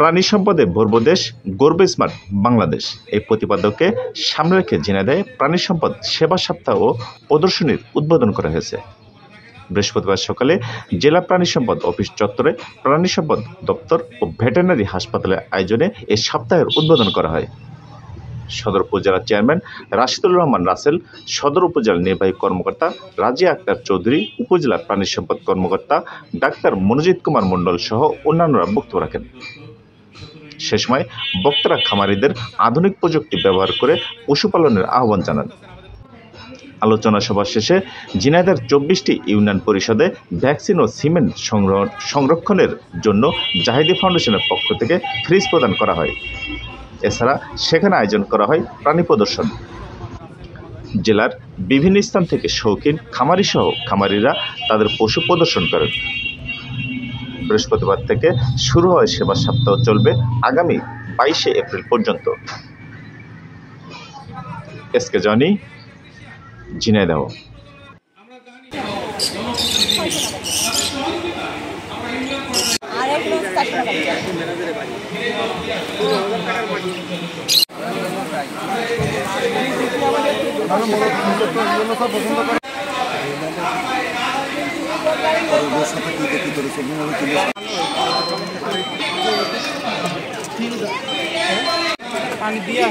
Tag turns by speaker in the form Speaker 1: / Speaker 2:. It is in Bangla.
Speaker 1: প্রাণী সম্পদে ভরব দেশ, গর্বে স্মার্ট বাংলাদেশ এই প্রতিপাদ্যকে সামনে রেখে ঝিনাইদহে প্রাণী সম্পদ সেবা সপ্তাহ ও প্রদর্শনীর উদ্বোধন করা হয়েছে। বৃহস্পতিবার সকালে জেলা প্রাণী সম্পদ অফিস চত্বরে প্রাণী সম্পদ দপ্তর ও ভেটেরিনারি হাসপাতালের আয়োজনে এই সপ্তাহের উদ্বোধন করা হয়। সদর উপজেলার চেয়ারম্যান রাশিদুর রহমান রাসেল, সদর উপজেলা নির্বাহী কর্মকর্তা রাজিয়া আক্তার চৌধুরী, উপজেলা প্রাণী সম্পদ কর্মকর্তা ডাক্তার মনোজিৎ কুমার মণ্ডল সহ অন্যান্যরা বক্তব্য রাখেন। সে সময় বক্তারা খামারিদের আধুনিক প্রযুক্তি ব্যবহার করে পশুপালনের আহ্বান জানান। আলোচনা সভা শেষে ঝিনাইদহের 24টি ইউনিয়ন পরিষদে ভ্যাকসিন ও সিমেন্ট সংরক্ষণের জন্য জাহিদি ফাউন্ডেশনের পক্ষ থেকে ফ্রিজ প্রদান করা হয়। এছাড়া সেখানে আয়োজন করা হয় প্রাণী প্রদর্শন। জেলার বিভিন্ন স্থান থেকে শৌখিন খামারি সহ খামারিরা তাদের পশু প্রদর্শন করেন। বৃহস্পতিবার থেকে শুরু হয় সেবা সপ্তাহ, চলবে আগামী 22শে এপ্রিল পর্যন্ত। SK Johnny, Jhenaidah.
Speaker 2: পানি দিয়া